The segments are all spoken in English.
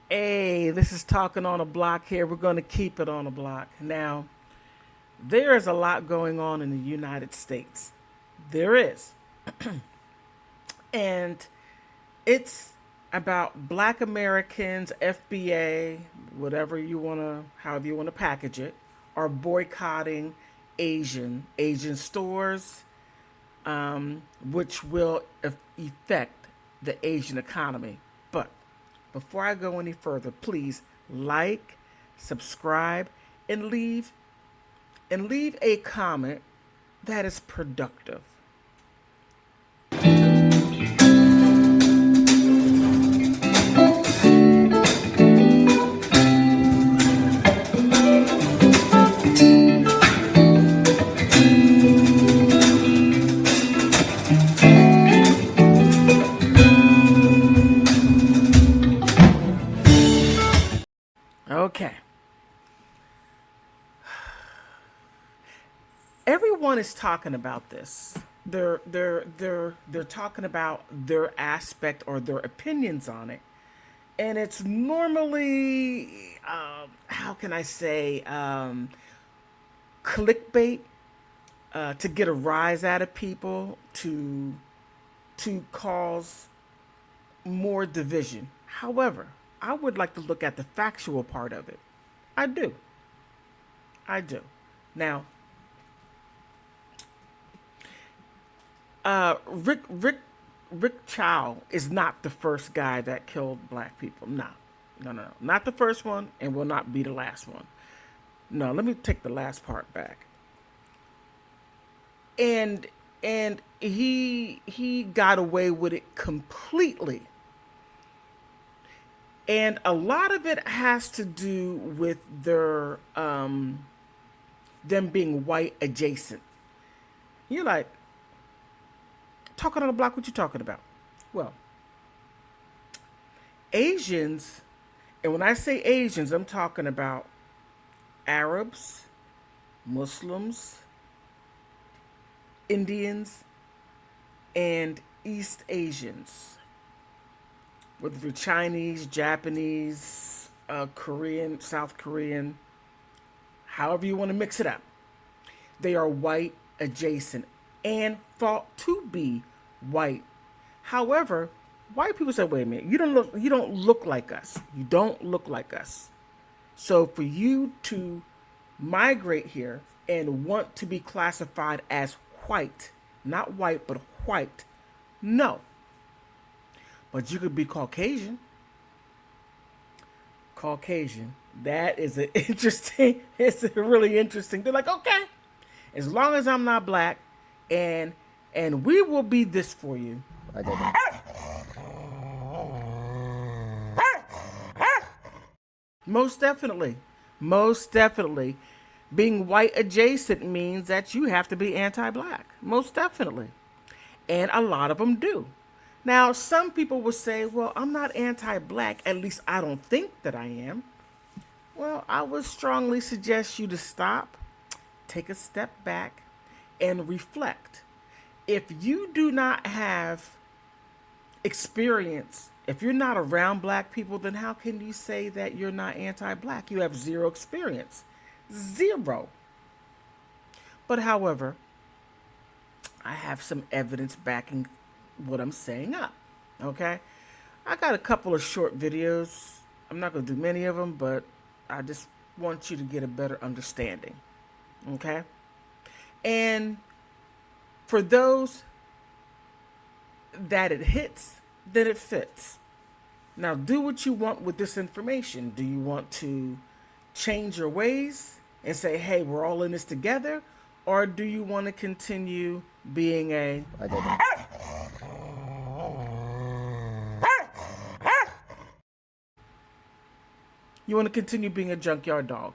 Hey, this is Talking on a Block here. We're going to keep it on a block. Now, there is a lot going on in the United States. There is. And it's about black Americans, FBA, however you want to package it, are boycotting Asian stores, which will affect the Asian economy. But before I go any further, please like, subscribe, and leave a comment that is productive. Okay. Everyone is talking about this. They're talking about their aspect or their opinions on it, and it's normally how can I say clickbait to get a rise out of people to cause more division. However, I would like to look at the factual part of it. I do. I do. Now, Rick Chow is not the first guy that killed black people. No, no. Not the first one, and will not be the last one. No, let me take the last part back. And he got away with it completely. And a lot of it has to do with their them being white adjacent. You're like, talking on the block, what you talking about? Well, Asians, and when I say Asians, I'm talking about Arabs, Muslims, Indians, and East Asians. Whether you're Chinese, Japanese, Korean, South Korean, however you want to mix it up, they are white adjacent and thought to be white. However, white people say, "Wait a minute, you don't look like us. You don't look like us." So for you to migrate here and want to be classified as white, not white but white, no. But you could be Caucasian. Caucasian. That is an interesting. It's a really interesting. They're like, okay, as long as I'm not black, and we will be this for you. Most definitely. Most definitely. Being white adjacent means that you have to be anti black. Most definitely. And a lot of them do. Now, some people will say, well, I'm not anti black. At least I don't think that I am. Well, I would strongly suggest you to stop, take a step back, and reflect. If you do not have experience, if you're not around black people, then how can you say that you're not anti black? You have zero experience. Zero. But however, I have some evidence backing what I'm saying up. Okay? I got a couple of short videos. I'm not going to do many of them, but I just want you to get a better understanding. Okay? And for those that it hits, then it fits. Now, do what you want with this information. Do you want to change your ways and say, hey, we're all in this together? Or do you want to continue being you want to continue being a junkyard dog?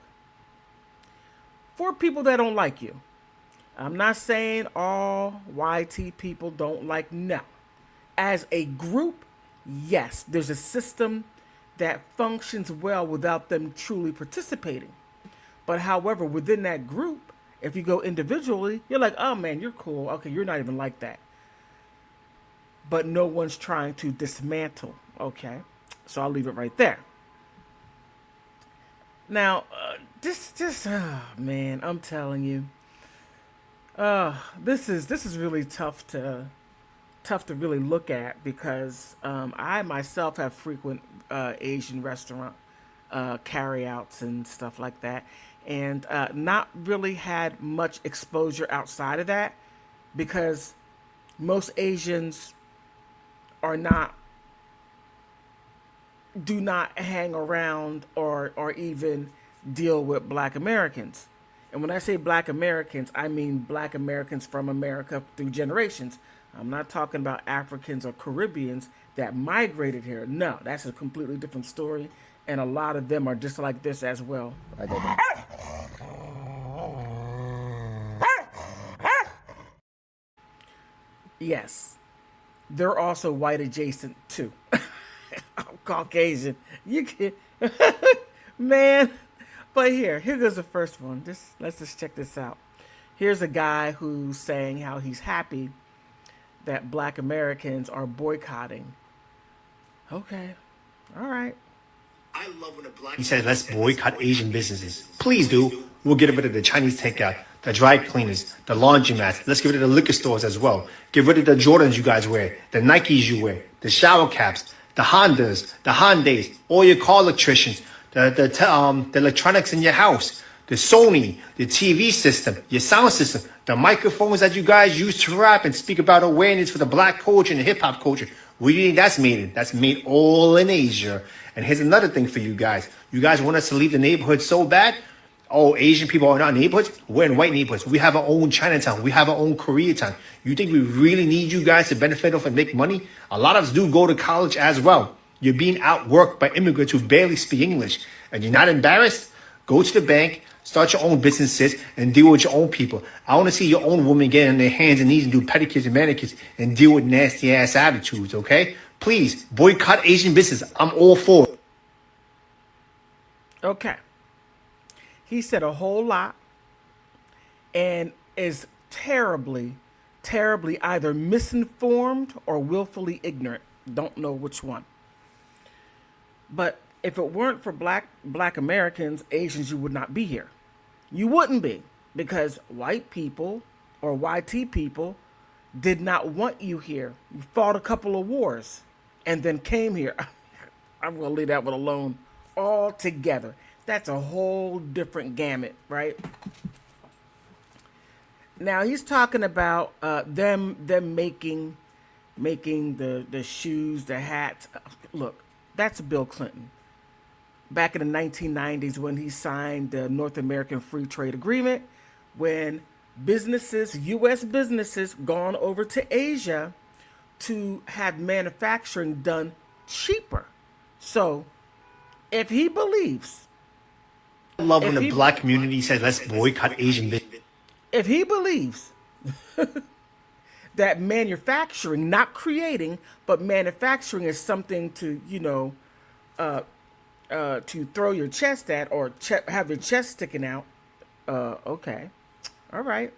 For people that don't like you. I'm not saying all YT people don't like, no. As a group, yes, there's a system that functions well without them truly participating. But however, within that group, if you go individually, you're like, oh man, you're cool. Okay, you're not even like that. But no one's trying to dismantle. Okay, so I'll leave it right there. Now, oh, man, I'm telling you, this is really tough to really look at because I myself have frequent Asian restaurant carryouts and stuff like that, and not really had much exposure outside of that because most Asians are not do not hang around or even deal with black Americans. And when I say black Americans, I mean black Americans from America through generations. I'm not talking about Africans or Caribbeans that migrated here. No, that's a completely different story. And a lot of them are just like this as well. Yes, they're also white adjacent too. I'm Caucasian. You can, man. But here goes the first one. Let's just check this out. Here's a guy who's saying how he's happy that black Americans are boycotting. Okay. All right. He says, let's boycott Asian businesses. Please do. We'll get rid of the Chinese takeout, the dry cleaners, the laundromats. Let's get rid of the liquor stores as well. Get rid of the Jordans you guys wear, the Nikes you wear, the shower caps, the Hondas, the Hyundais, all your car electricians, the electronics in your house, the Sony, the TV system, your sound system, the microphones that you guys use to rap and speak about awareness for the black culture and the hip hop culture. Where do you think that's made in? That's made all in Asia. And here's another thing for you guys. You guys want us to leave the neighborhood so bad? Oh, Asian people are in our neighborhoods? We're in white neighborhoods. We have our own Chinatown. We have our own Koreatown. You think we really need you guys to benefit off and make money? A lot of us do go to college as well. You're being outworked by immigrants who barely speak English. And you're not embarrassed? Go to the bank, start your own businesses, and deal with your own people. I want to see your own women get on their hands and knees and do pedicures and manicures and deal with nasty ass attitudes, okay? Please, boycott Asian business. I'm all for it. Okay. He said a whole lot and is terribly either misinformed or willfully ignorant. Don't know which one. But if it weren't for black Americans, Asians, you would not be here. You wouldn't be because white people or YT people did not want you here. You fought a couple of wars and then came here. I'm going to leave that one alone altogether. That's a whole different gamut, right? Now he's talking about them making the shoes, the hats. Look, that's Bill Clinton. Back in the 1990s when he signed the North American Free Trade Agreement, when businesses, U.S. businesses, gone over to Asia to have manufacturing done cheaper. So if he believes, I love when the black community says, let's boycott Asian business. if he believes that manufacturing, not creating, but manufacturing is something to, to throw your chest at or have your chest sticking out, okay, all right.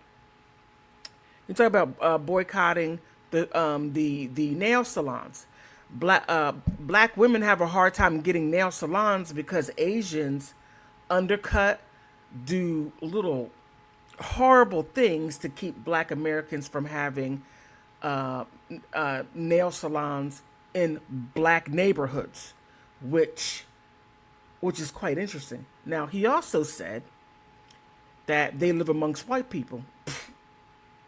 You talk about boycotting the nail salons. Black women have a hard time getting nail salons because Asians undercut, do little horrible things to keep black Americans from having nail salons in black neighborhoods, which is quite interesting. Now, he also said that they live amongst white people.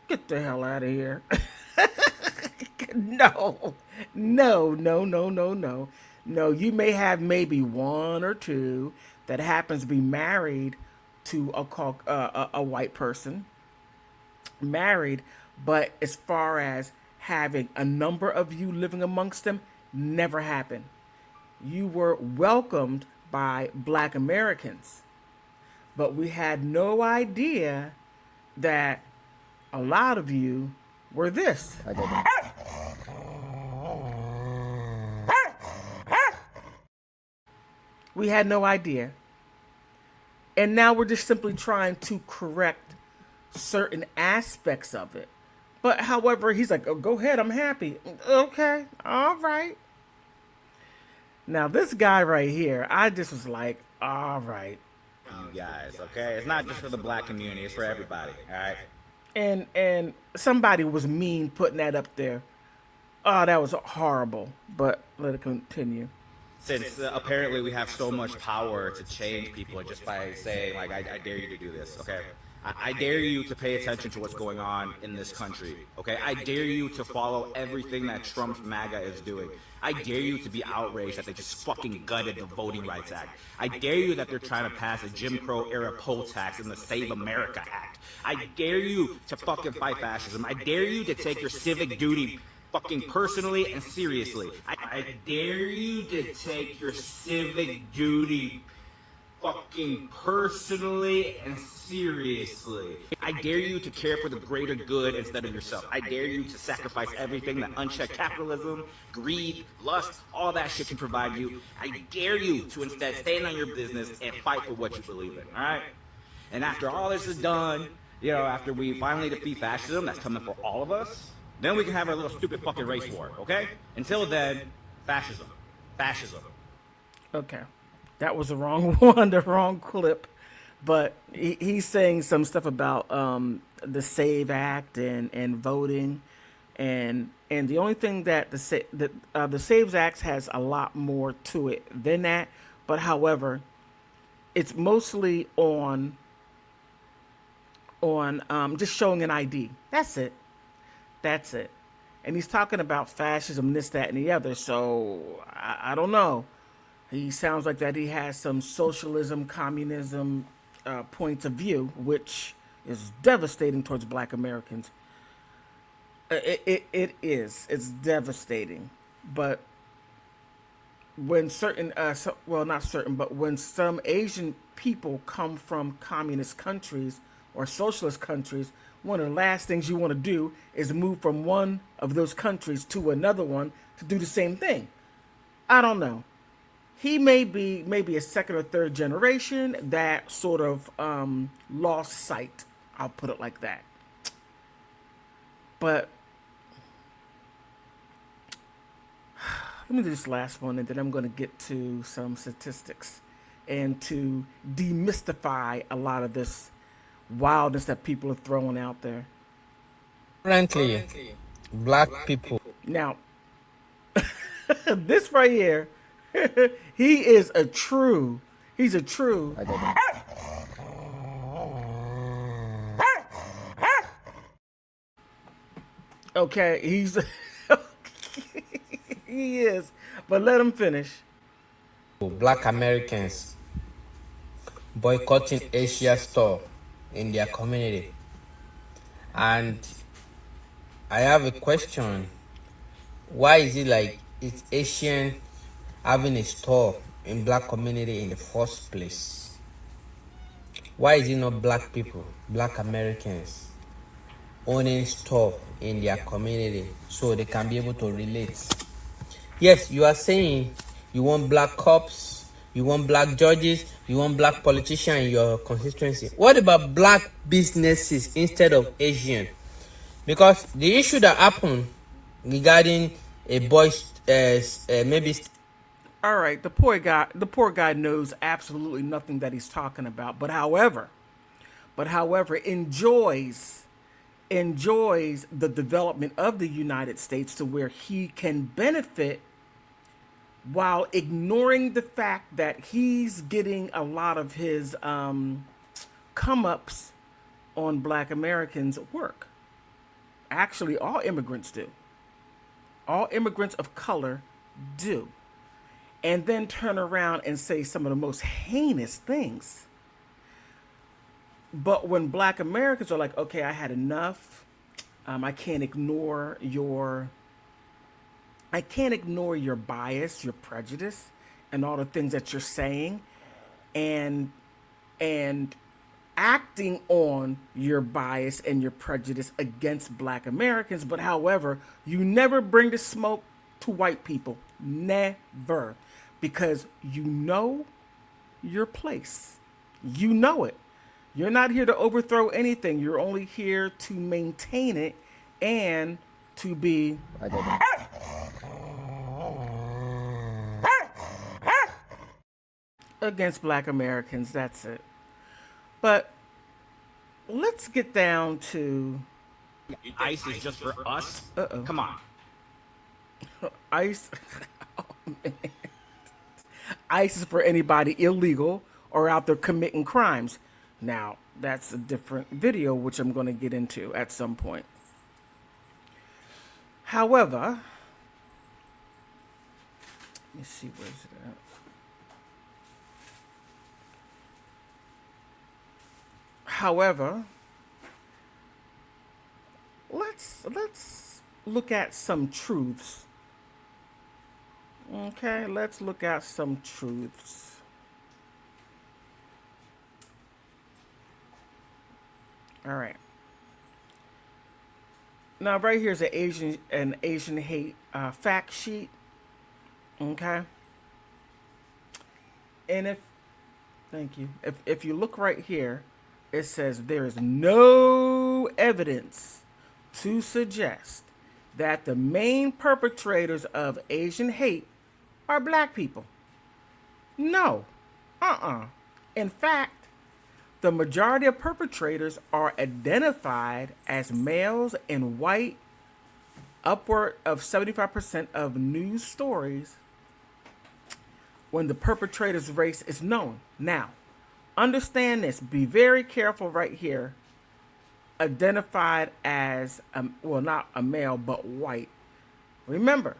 Get the hell out of here. No, no, no, no, no, no. No, you may have maybe one or two that happens to be married to a white person, married, but as far as having a number of you living amongst them, never happened. You were welcomed by black Americans, but we had no idea that a lot of you were this. We had no idea. And now we're just simply trying to correct certain aspects of it. But however, he's like, oh, go ahead, I'm happy. Okay, all right. Now this guy right here, I just was like, all right. guys, okay? It's not just for the black community, it's for everybody, all right? And somebody was mean putting that up there. Oh, that was horrible. But let it continue. Since apparently we have so much power to change people just by saying, like, I dare you to do this, okay? I dare you to pay attention to what's going on in this country, okay? I dare you to follow everything that Trump's MAGA is doing. I dare you to be outraged that they just fucking gutted the Voting Rights Act. I dare you that they're trying to pass a Jim Crow era poll tax in the Save America Act. I dare you to fucking fight fascism. I dare you to take your civic duty fucking personally and seriously. I dare you to take your civic duty fucking personally and seriously. I dare you to care for the greater good instead of yourself. I dare you to sacrifice everything that unchecked capitalism, greed, lust, all that shit can provide you. I dare you to instead stand on your business and fight for what you believe in, all right? And after all this is done, after we finally defeat fascism, that's coming for all of us, then we can have our little stupid fucking race war, okay? Until then, fascism. Fascism. Okay. That was the wrong one, the wrong clip. But he's saying some stuff about the SAVE Act and voting. And the only thing that the SAVE Act has a lot more to it than that. But however, it's mostly on just showing an ID. That's it. That's it. And he's talking about fascism, this, that, and the other. So I don't know. He sounds like that he has some socialism, communism points of view, which is devastating towards black Americans. It is. It's devastating. But when certain, not certain, but when some Asian people come from communist countries or socialist countries, one of the last things you want to do is move from one of those countries to another one to do the same thing. I don't know. He may be maybe a second or third generation that sort of lost sight. I'll put it like that. But let me do this last one, and then I'm going to get to some statistics and to demystify a lot of this wildness that people are throwing out there. Currently, black people. Now, this right here, he's a true. Okay, he's he is, but let him finish. Black Americans boycotting Asia store in their community. And I have a question. Why is it like it's Asian having a store in black community in the first place? Why is it not black people, black Americans owning store in their community so they can be able to relate? Yes, you are saying you want black cops, you want black judges, you want black politicians in your constituency. What about black businesses instead of Asian? Because the issue that happened regarding a boy's maybe. All right, the poor guy knows absolutely nothing that he's talking about. But however, enjoys the development of the United States to where he can benefit while ignoring the fact that he's getting a lot of his come-ups on black Americans' work. Actually, all immigrants do. All immigrants of color do. And then turn around and say some of the most heinous things. But when black Americans are like, okay, I had enough. I can't ignore your bias, your prejudice, and all the things that you're saying, and acting on your bias and your prejudice against black Americans. But however, you never bring the smoke to white people. Never. Because you know your place. You know it. You're not here to overthrow anything. You're only here to maintain it and to be against black Americans. That's it. But let's get down to ICE is just for us. Uh-oh. Come on. ICE. ICE is for anybody illegal or out there committing crimes. Now, that's a different video, which I'm going to get into at some point. However, let me see, where's it at? However, let's look at some truths. Okay, let's look at some truths. All right. Now, right here is an Asian hate fact sheet. Okay. And thank you. If you look right here, it says there is no evidence to suggest that the main perpetrators of Asian hate are black people. No. In fact, the majority of perpetrators are identified as males and white. Upward of 75% of news stories when the perpetrator's race is known. Now, understand this. Be very careful right here. Identified as, well, not a male, but white. Remember,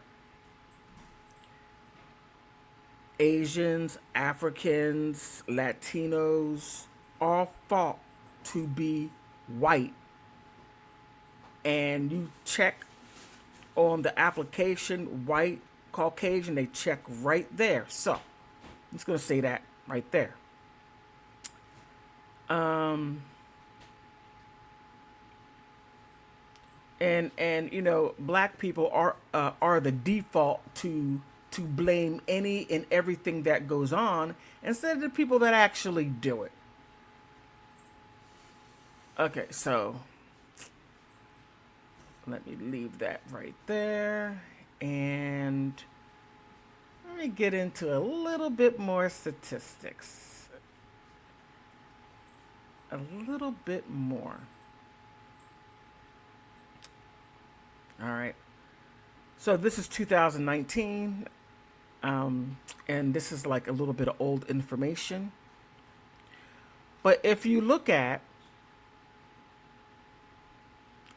Asians, Africans, Latinos, all thought to be white. And you check on the application, white, Caucasian, they check right there. So, I'm just going to say that right there. And you know, black people are the default to blame any and everything that goes on instead of the people that actually do it. Okay, so let me leave that right there, and let me get into a little bit more statistics. A little bit more. All right. So this is 2019, and this is like a little bit of old information. But if you look at,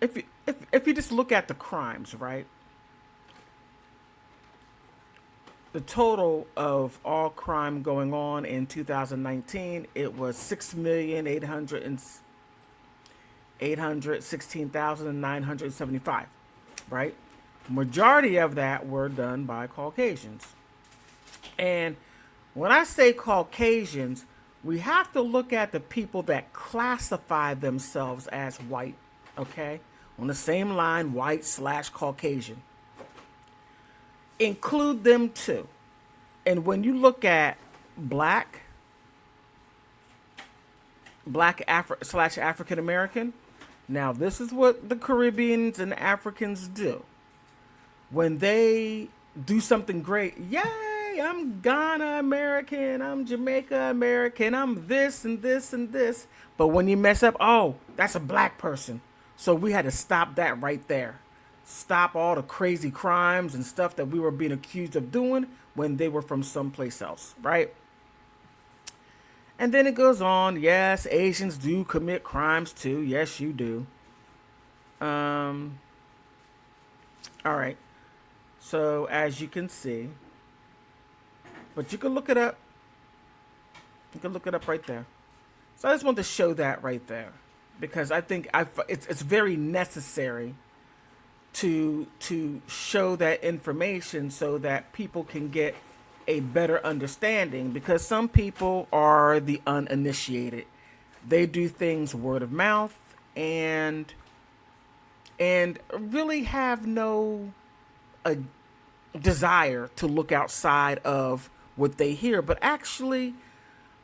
if you just look at the crimes, right? The total of all crime going on in 2019, it was 6,816,975, right? Majority of that were done by Caucasians. And when I say Caucasians, we have to look at the people that classify themselves as white, okay? On the same line, white/Caucasian. Include them too. And when you look at black African American, now this is what the Caribbeans and Africans do. When they do something great, yay, I'm Ghana American, I'm Jamaica American, I'm this and this and this. But when you mess up, oh, that's a black person. So we had to stop that right there. Stop all the crazy crimes and stuff that we were being accused of doing when they were from someplace else, right? And then it goes on. Yes, Asians do commit crimes too. Yes, you do. All right. So as you can see, but you can look it up. You can look it up right there. So I just want to show that right there because I think it's very necessary to show that information so that people can get a better understanding, because some people are the uninitiated. They do things word of mouth and really have no desire to look outside of what they hear, but actually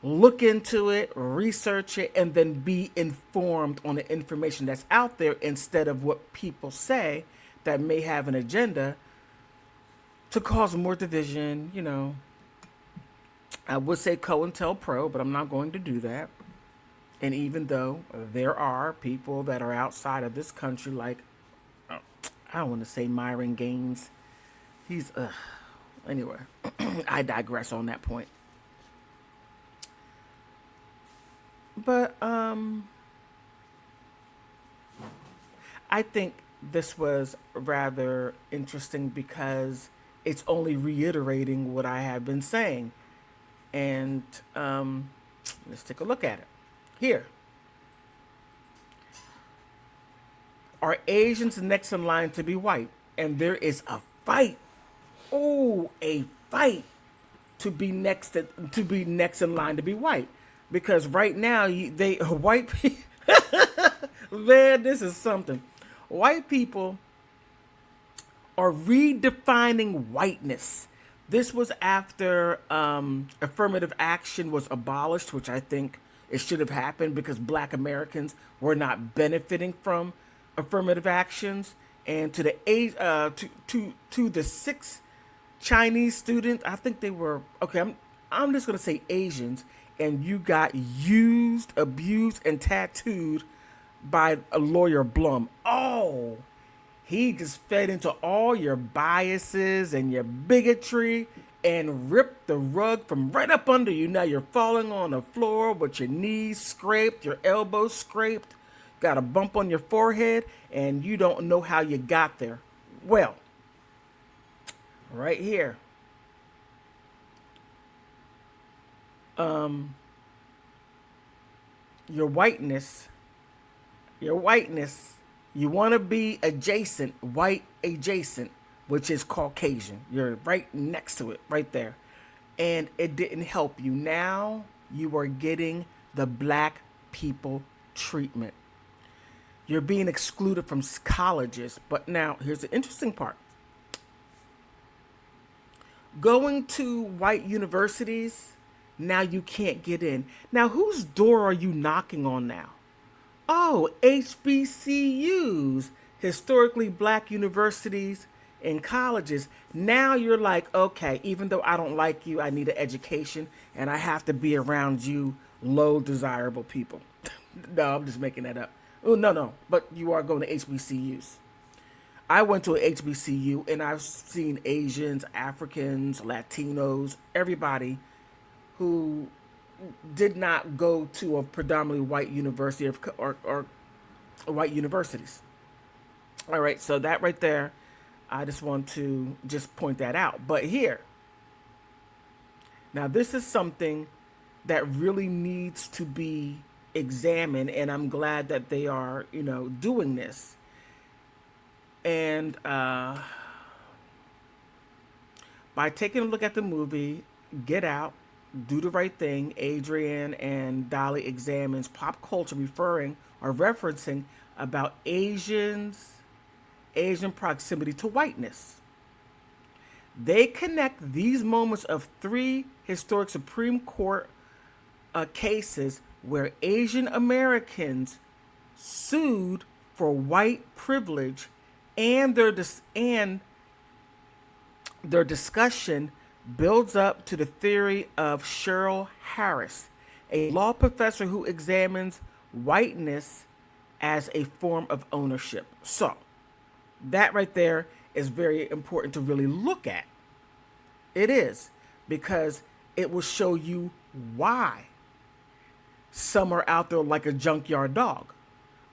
look into it, research it, and then be informed on the information that's out there instead of what people say that may have an agenda to cause more division. You know, I would say COINTELPRO, but I'm not going to do that. And even though there are people that are outside of this country, like, I don't want to say Myron Gaines. He's, anyway, I digress on that point. But I think this was rather interesting because it's only reiterating what I have been saying. And let's take a look at it. Here. Are Asians next in line to be white? And there is a fight. Oh, a fight to be next in line to be white. Because right now they white people man, this is something. White people are redefining whiteness. This was after affirmative action was abolished, which I think it should have happened because Black Americans were not benefiting from affirmative actions. And to the 6 Chinese students, I think they were okay. I'm just gonna say Asians, and you got used, abused, and tattooed by a lawyer Blum. Oh, he just fed into all your biases and your bigotry and ripped the rug from right up under you. Now you're falling on the floor with your knees scraped, your elbows scraped, got a bump on your forehead, and you don't know how you got there. Well, right here. Your whiteness, you want to be adjacent, white adjacent, which is Caucasian. You're right next to it, right there. And it didn't help you. Now you are getting the black people treatment. You're being excluded from colleges. But now, here's the interesting part. Going to white universities, now you can't get in. Now, whose door are you knocking on now? Oh, HBCUs, historically black universities and colleges. Now you're like, okay, even though I don't like you, I need an education and I have to be around you low desirable people. No, I'm just making that up. Oh, no, but you are going to HBCUs. I went to an HBCU and I've seen Asians, Africans, Latinos, everybody who did not go to a predominantly white university or white universities. All right, so that right there, I just want to just point that out. But here, now this is something that really needs to be examined, and I'm glad that they are, doing this. And by taking a look at the movie Get Out, Do the Right Thing, Adrian and Dolly examines pop culture referring or referencing about Asian proximity to whiteness. They connect these moments of 3 historic Supreme Court cases where Asian Americans sued for white privilege, and their discussion builds up to the theory of Cheryl Harris, a law professor who examines whiteness as a form of ownership. So, that right there is very important to really look at. It is, because it will show you why some are out there like a junkyard dog.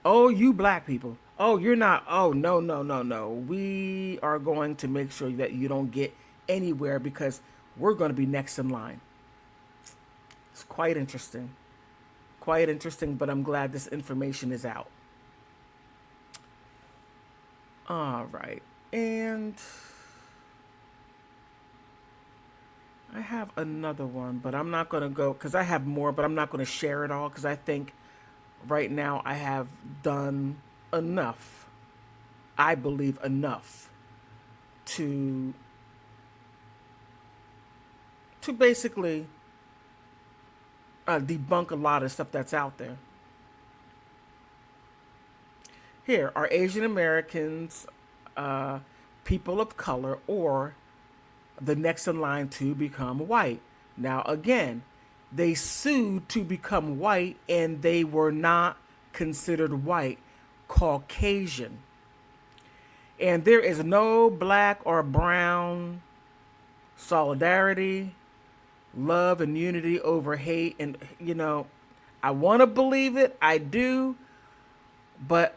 Oh, you black people. Oh, you're not. Oh, no. We are going to make sure that you don't get anywhere because we're going to be next in line. It's quite interesting. Quite interesting, but I'm glad this information is out. All right. And I have another one, but I'm not going to go because I have more, but I'm not going to share it all because I think right now I have done enough. I believe enough to basically debunk a lot of stuff that's out there. Here are Asian Americans, people of color, or the next in line to become white. Now, again, they sued to become white, and they were not considered white, Caucasian. And there is no black or brown solidarity, love, and unity over hate. And, I want to believe it. I do. But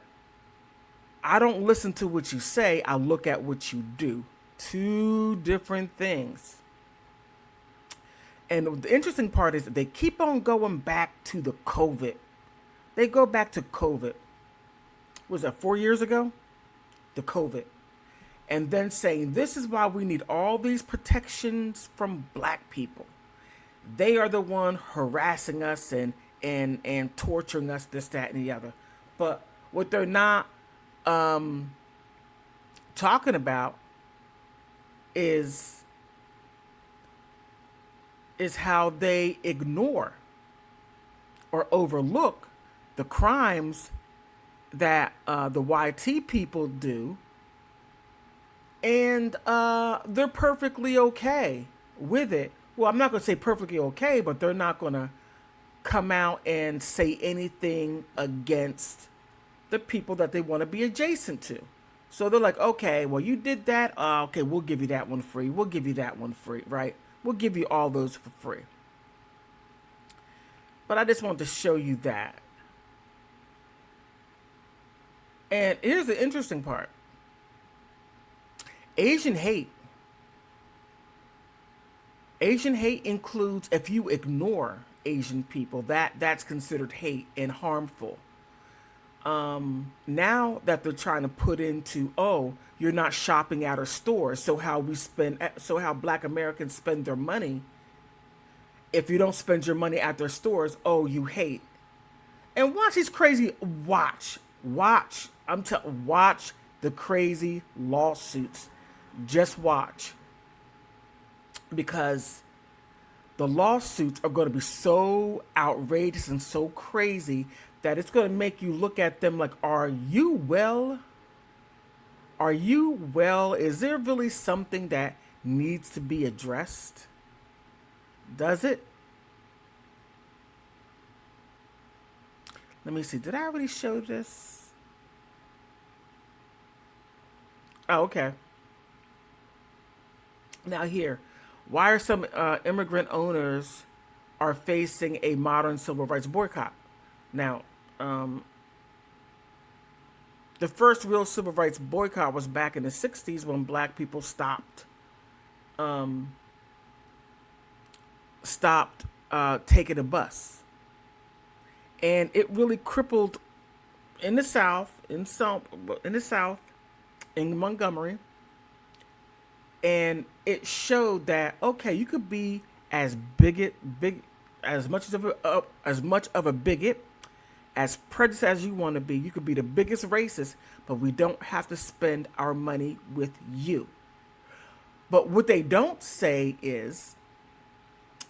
I don't listen to what you say. I look at what you do. Two different things. And the interesting part is that they keep on going back to the COVID. They go back to COVID. Was that 4 years ago? The COVID. And then saying, this is why we need all these protections from black people. They are the one harassing us and torturing us, this, that, and the other. But what they're not talking about is how they ignore or overlook the crimes that the YT people do, and they're perfectly okay with it. Well, I'm not going to say perfectly okay, but they're not going to come out and say anything against the people that they want to be adjacent to. So they're like, okay, well, you did that. Okay, we'll give you that one free. We'll give you that one free, right? We'll give you all those for free. But I just wanted to show you that. And here's the interesting part. Asian hate. Asian hate includes, if you ignore Asian people, that's considered hate and harmful. Now that they're trying to put into, you're not shopping at our stores, so how black Americans spend their money. If you don't spend your money at their stores, you hate. And watch these crazy, watch the crazy lawsuits. Just watch. Because the lawsuits are going to be so outrageous and so crazy that it's going to make you look at them like, are you well? Are you well? Is there really something that needs to be addressed? Does it? Let me see. Did I already show this? Oh, okay. Now here, why are some immigrant owners are facing a modern civil rights boycott? Now, the first real civil rights boycott was back in the 60s when black people stopped taking a bus. And it really crippled in the South, in Montgomery. And it showed that, okay, you could be as much of a bigot, as prejudiced as you want to be. You could be the biggest racist, but we don't have to spend our money with you. But what they don't say is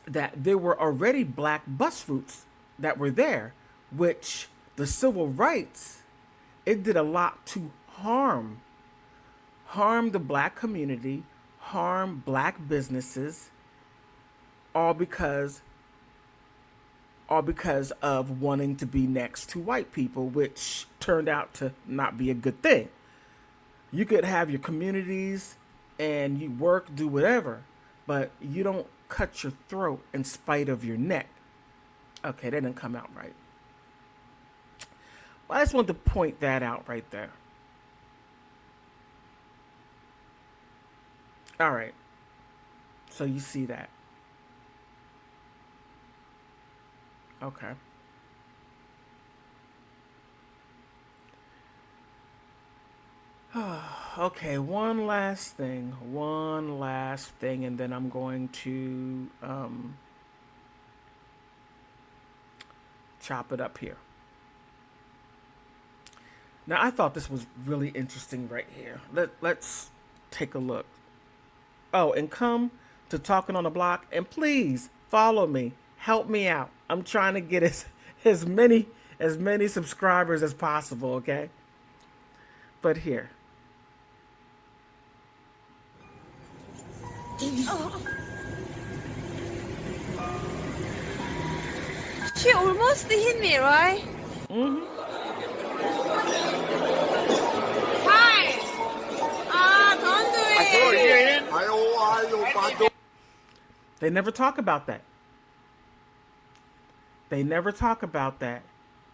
that there were already black bus routes that were there, which the civil rights, it did a lot to harm the black community, harm black businesses, all because of wanting to be next to white people, which turned out to not be a good thing. You could have your communities and you work, do whatever, but you don't cut your throat in spite of your neck. Okay, that didn't come out right. Well, I just want to point that out right there. All right. So you see that. Okay. Okay, one last thing, and then I'm going to chop it up here. Now, I thought this was really interesting right here. Let's take a look. Oh, and come to Talking on the Block, and please follow me. Help me out. I'm trying to get as many subscribers as possible, okay? But here. She almost hit me, right? Hi. Don't do it. They never talk about that. They never talk about that.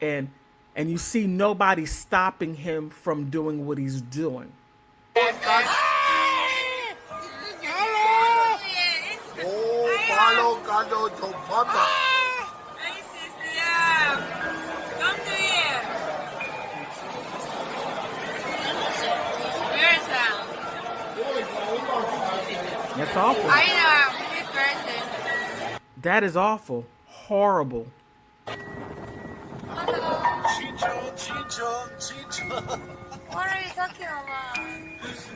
And you see nobody stopping him from doing what he's doing. Don't do it. Where's that? That's awful. I know. This person. That is awful. Horrible. What are you talking about?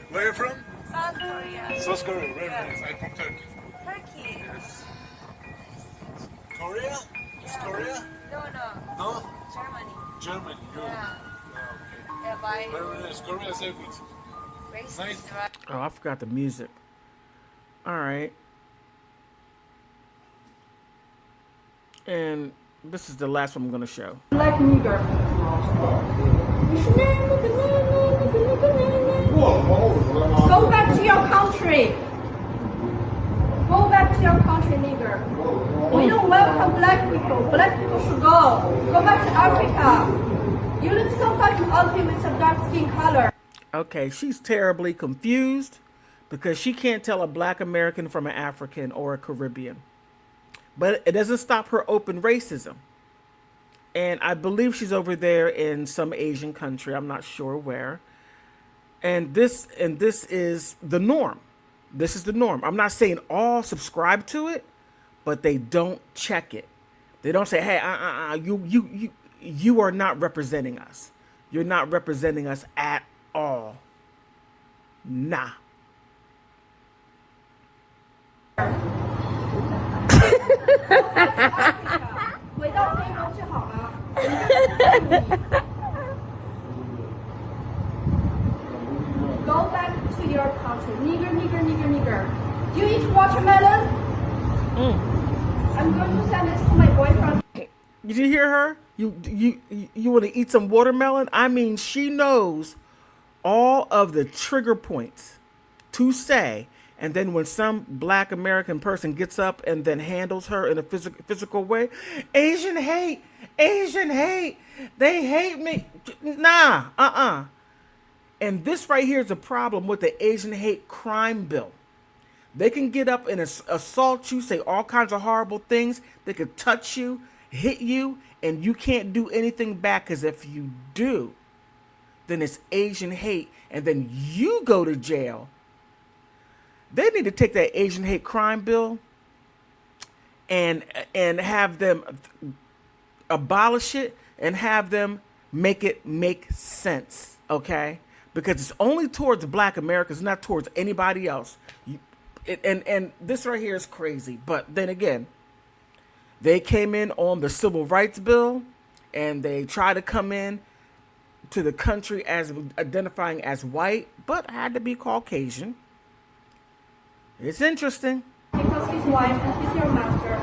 Where are you from? South Korea. South Korea. Very nice. I'm from Turkey. Turkey. Korea? It's Korea? No. No? Germany. Germany. Europe. Yeah. Okay. Yeah, by Very nice. Korea is very good. racist, Nice. right? Oh, I forgot the music. All right. And this is the last one I'm going to show. Black nigger. Go back to your country. Go back to your country, nigger. We don't welcome black people. Black people should go. Go back to Africa. You look so fucking ugly with some dark skin color. Okay, she's terribly confused because she can't tell a black American from an African or a Caribbean. But it doesn't stop her open racism. And I believe she's over there in some Asian country. I'm not sure where. And this is the norm. This is the norm. I'm not saying all subscribe to it, but they don't check it. They don't say, "Hey, you are not representing us. You're not representing us at all." Nah. Go back to your country. Nigger, nigger, nigger, nigger. Do you eat watermelon? I'm going to send this to my boyfriend. Did you hear her? You want to eat some watermelon? I mean, she knows all of the trigger points to say, and then when some black American person gets up and then handles her in a physical way, Asian hate, they hate me. Nah, And this right here is a problem with the Asian hate crime bill. They can get up and assault you, say all kinds of horrible things. They could touch you, hit you, and you can't do anything back, because if you do, then it's Asian hate, and then you go to jail. They need to take that Asian hate crime bill and have them abolish it and have them make it make sense, okay? Because it's only towards black Americans, not towards anybody else. And this right here is crazy. But then again, they came in on the civil rights bill, and they tried to come in to the country as identifying as white, but had to be Caucasian. It's interesting. Because he's white and he's your master.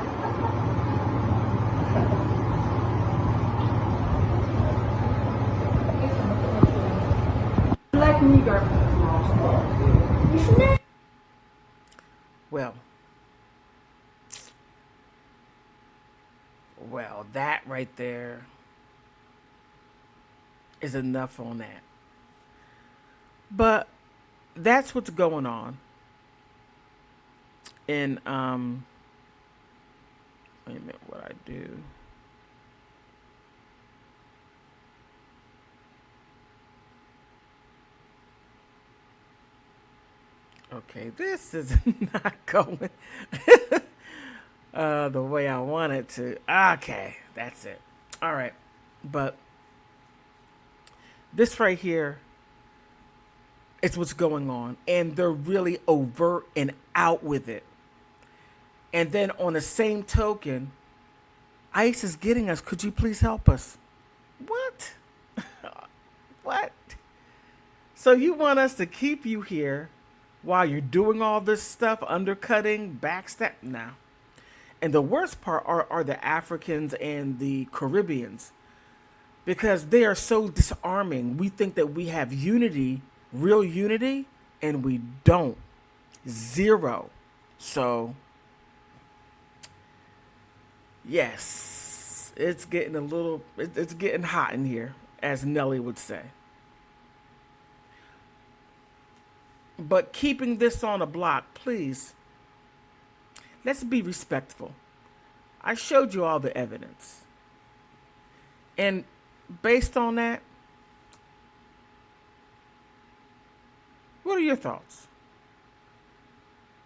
Black nigger. Well, that right there is enough on that. But that's what's going on. And wait a minute, what I do. Okay, this is not going the way I want it to. Okay, that's it. All right, but this right here is what's going on, and they're really overt and out with it. And then on the same token, ICE is getting us. Could you please help us? What? What? So you want us to keep you here while you're doing all this stuff, undercutting, backstab? No. And the worst part are the Africans and the Caribbeans, because they are so disarming. We think that we have unity, real unity, and we don't. Zero. So, yes, it's getting it's getting hot in here, as Nelly would say. But keeping this on a block, please, let's be respectful. I showed you all the evidence. And based on that, what are your thoughts?